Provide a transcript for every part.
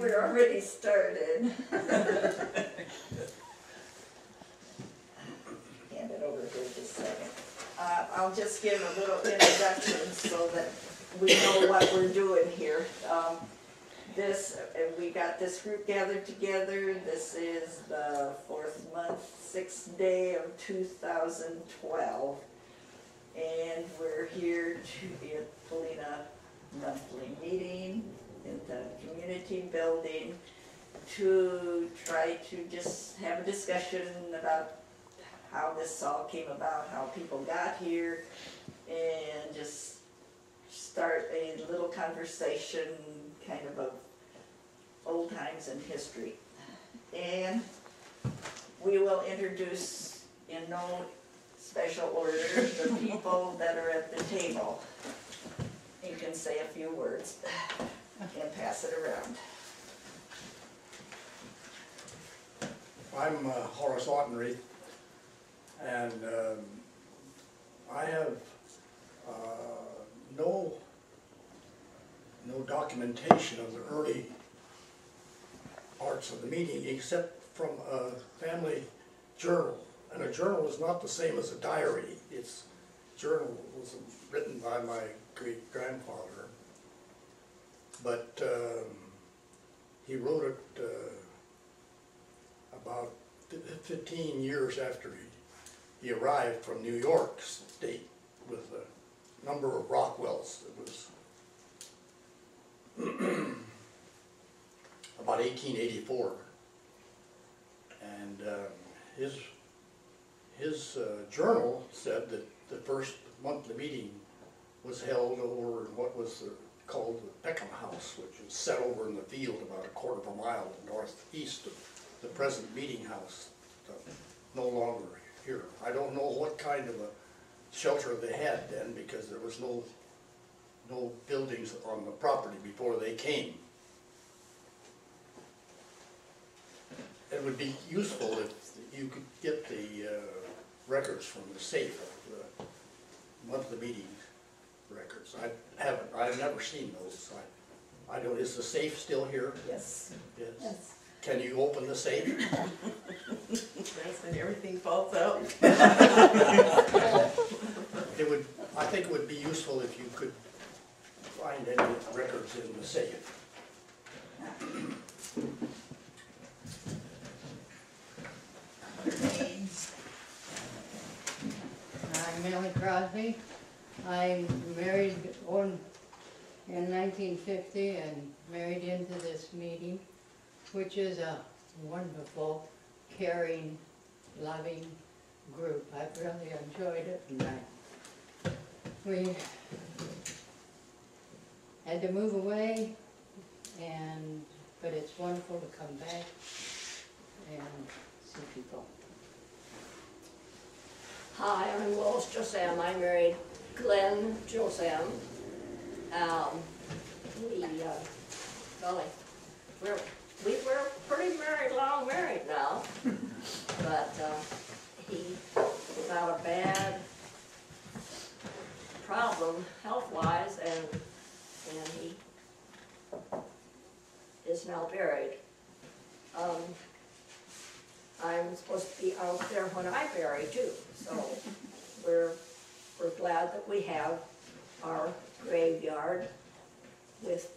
we're already started. Hand it over here just a second. I'll just give a little introduction so that we know what we're doing here. We got this group gathered together. This is the 4th month, 6th day of 2012. And we're here to holding a monthly meeting in the community building to try to just have a discussion about how this all came about, how people got here, and just start a little conversation kind of old times and history. And we will introduce in no special order the people that are at the table. You can say a few words and pass it around. I'm Horace Autenreith, and I have no documentation of the early parts of the meeting except from a family journal. And a journal is not the same as a diary. Its journal was written by my great-grandfather, but he wrote it about 15 years after he arrived from New York State with a number of Rockwells. It was about 1884, and his journal said that the first monthly meeting was held over in what was called the Peckham House, which was set over in the field about a quarter of a mile northeast of the present meeting house, no longer here. I don't know what kind of a shelter they had then, because there was no buildings on the property before they came. It would be useful if you could get the records from the safe of the monthly meeting records. I've never seen those. I don't. Is the safe still here? Yes. Yes. Can you open the safe? Yes, and everything falls out. It would. I think it would be useful if you could find any records in the safe. I'm Millie Crosby. I married in 1950 and married into this meeting, which is a wonderful, caring, loving group. I've really enjoyed it, and we had to move away, but it's wonderful to come back and see people. Hi, I'm Lois Josam. I married Glenn Josam. We were pretty long married now, but he was out a bad problem health-wise, and he is now buried. I'm supposed to be out there when I bury too, so we're glad that we have our graveyard with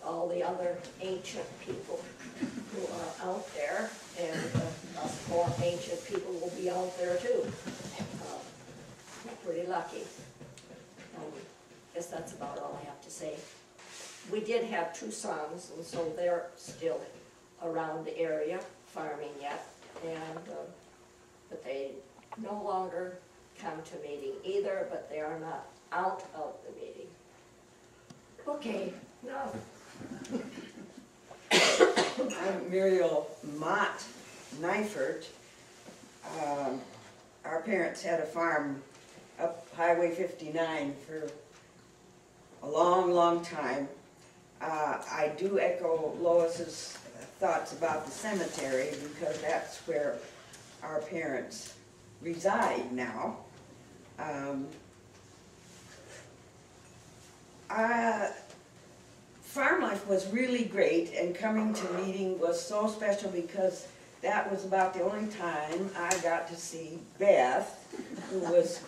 all the other ancient people who are out there, and us more ancient people will be out there too. We're pretty lucky. I guess that's about all I have to say. We did have 2 sons, and so they're still around the area farming yet, and but they no longer come to meeting either, but they are not out of the meeting. Okay, now. I'm Muriel Mott Neifert. Our parents had a farm up Highway 59 for a long, long time. I do echo Lois's thoughts about the cemetery, because that's where our parents reside now. farm life was really great, and coming to meeting was so special because that was about the only time I got to see Beth, who was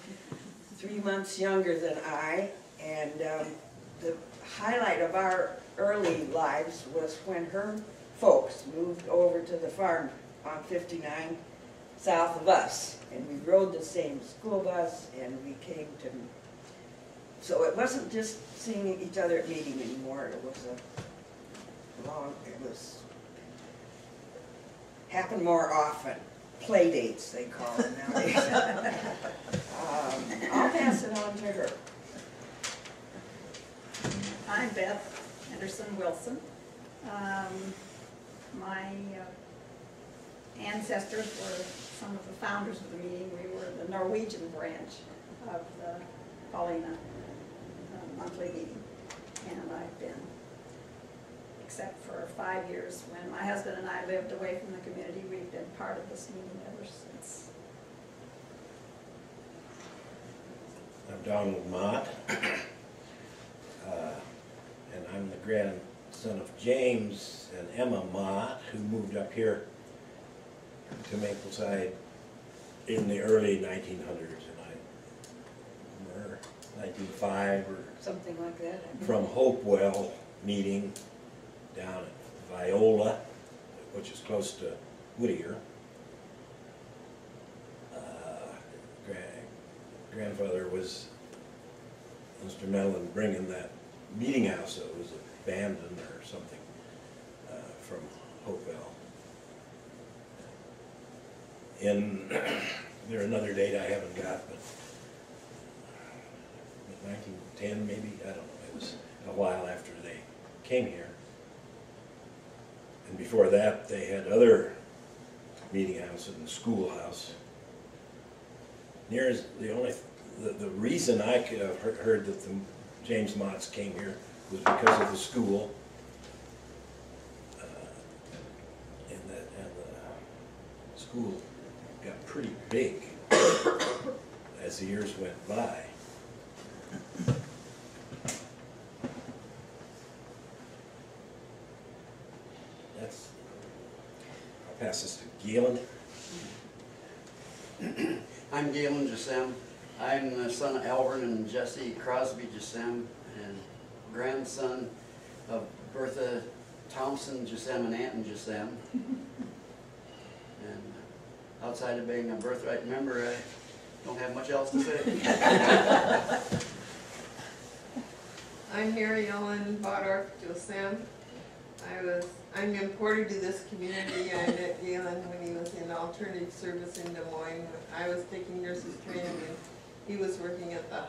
3 months younger than I, and the highlight of our early lives was when her folks moved over to the farm on 59 south of us, and we rode the same school bus, and we came to, so it wasn't just seeing each other at meeting anymore, it was happened more often. Play dates, they call them nowadays. I'll pass it on to her. I'm Beth Henderson Wilson. My ancestors were some of the founders of the meeting. We were the Norwegian branch of the Paulina monthly meeting. And I've been, except for 5 years when my husband and I lived away from the community, we've been part of this meeting ever since. I'm Donald Mott, and I'm the grandson of James and Emma Mott, who moved up here to Mapleside in the early 1900s, and I remember 1905 or Something like that. from Hopewell meeting down at Viola, which is close to Whittier. Grandfather was instrumental in bringing that meeting house that was abandoned or something from Hopewell. In there another date I haven't got, but 1910 maybe, I don't know. It was a while after they came here. And before that, they had other meeting houses and the schoolhouse. Near is the only, the reason I could have heard that the James Motts came here was because of the school. And the school got pretty big as the years went by. That's, I'll pass this to Galen. I'm Galen Jesem. I'm the son of Alvin and Jesse Crosby Jesem, and grandson of Bertha Thompson Jesem and Anton Jesem. And outside of being a birthright member, I don't have much else to say. I'm Mary Ellen Bodorf Josem. I'm imported to this community. I met Galen when he was in alternative service in Des Moines. I was taking nurses training and he was working at the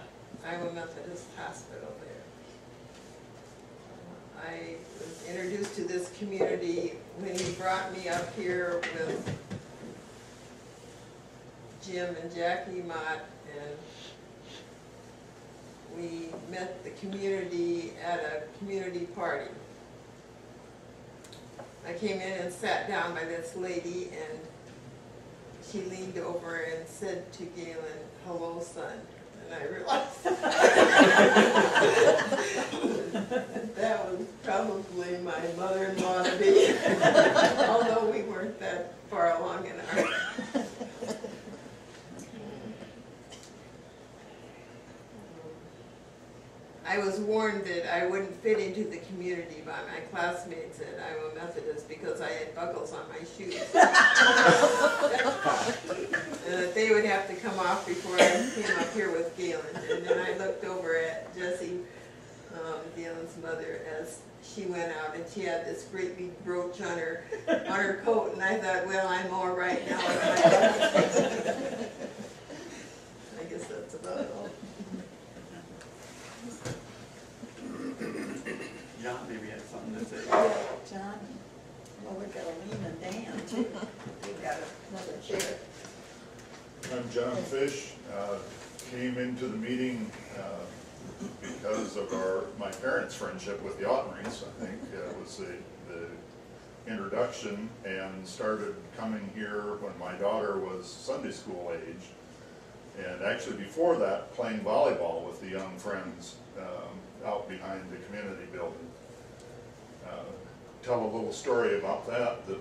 Iowa Methodist Hospital there. I was introduced to this community when he brought me up here with Jim and Jackie Mott, and we met the community at a community party. I came in and sat down by this lady, and she leaned over and said to Galen, "Hello, son." And I realized that was probably my mother-in-law to be, although we weren't that far along in our I was warned that I wouldn't fit into the community by my classmates at Iowa Methodist because I had buckles on my shoes. And that they would have to come off before I came up here with Galen. And then I looked over at Jessie, Galen's mother, as she went out, and she had this great big brooch on her coat, and I thought, well, I'm all right now with my buckles. I guess that's about all. John maybe has something to say. John, well, we've got Aline and Dan too. We've got another chair. I'm John Fish. Came into the meeting because of my parents' friendship with the Ottenreys. I think was the introduction, and started coming here when my daughter was Sunday school age. And actually before that, playing volleyball with the young friends out behind the community building. tell a little story about that, that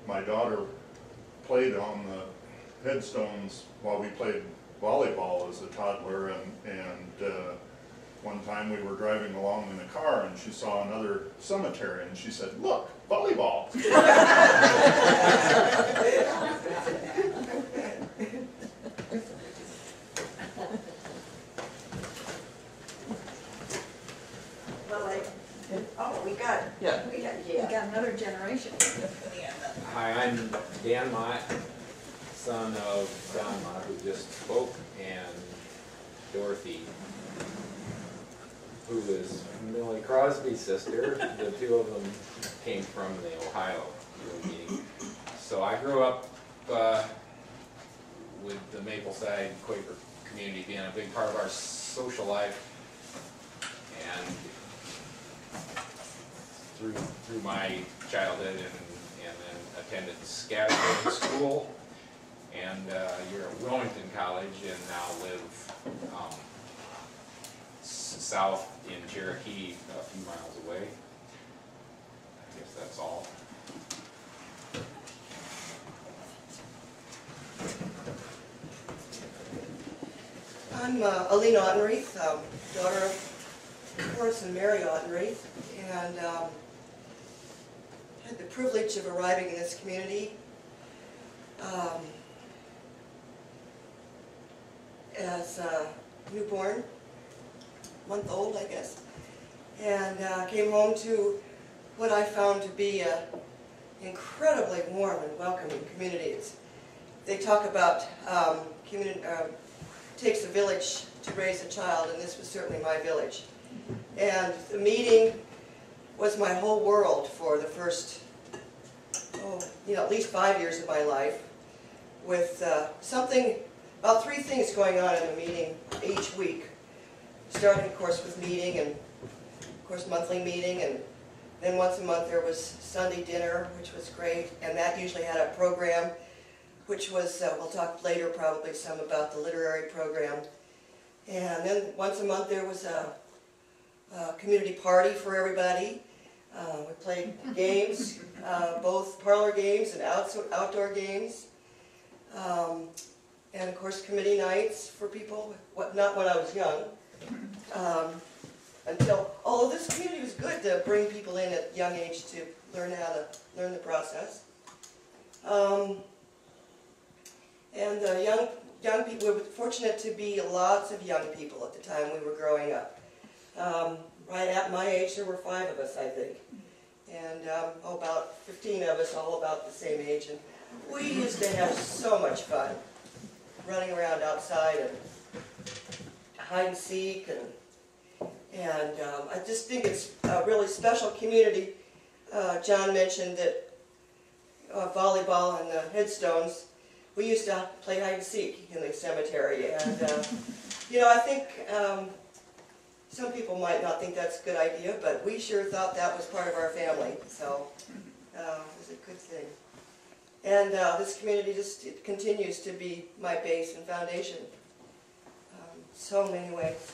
my daughter played on the headstones while we played volleyball as a toddler, and one time we were driving along in the car and she saw another cemetery and she said, "Look, volleyball." We got another generation. Hi, I'm Dan Mott, son of Don Mott, who just spoke, and Dorothy, who is Millie Crosby's sister. The two of them came from the Ohio meeting. So I grew up with the Mapleside Quaker community being a big part of our social life, and through my childhood, and then attended Scattergood School, and you're at Wilmington College, and now live south in Cherokee, a few miles away. I guess that's all. I'm Aline Ottenreith, daughter of Horace and Mary Ottenreith, and had the privilege of arriving in this community as a newborn, month-old, I guess, and came home to what I found to be an incredibly warm and welcoming community. They talk about takes a village to raise a child, and this was certainly my village. And the meeting was my whole world for the first, at least 5 years of my life, with about 3 things going on in the meeting each week. Starting, of course, with meeting, and of course monthly meeting, and then once a month there was Sunday dinner, which was great, and that usually had a program, which was, we'll talk later probably some about the literary program. And then once a month there was a community party for everybody. We played games, both parlor games and outdoor games. And of course committee nights for people, not when I was young. Although this community was good to bring people in at a young age to learn the process. And young people, we were fortunate to be lots of young people at the time we were growing up. Right at my age, there were 5 of us, I think. And about 15 of us, all about the same age. And we used to have so much fun running around outside and hide and seek. And I just think it's a really special community. John mentioned that volleyball and the headstones. We used to play hide and seek in the cemetery, and I think some people might not think that's a good idea, but we sure thought that was part of our family, so it was a good thing. And this community it continues to be my base and foundation, so many ways.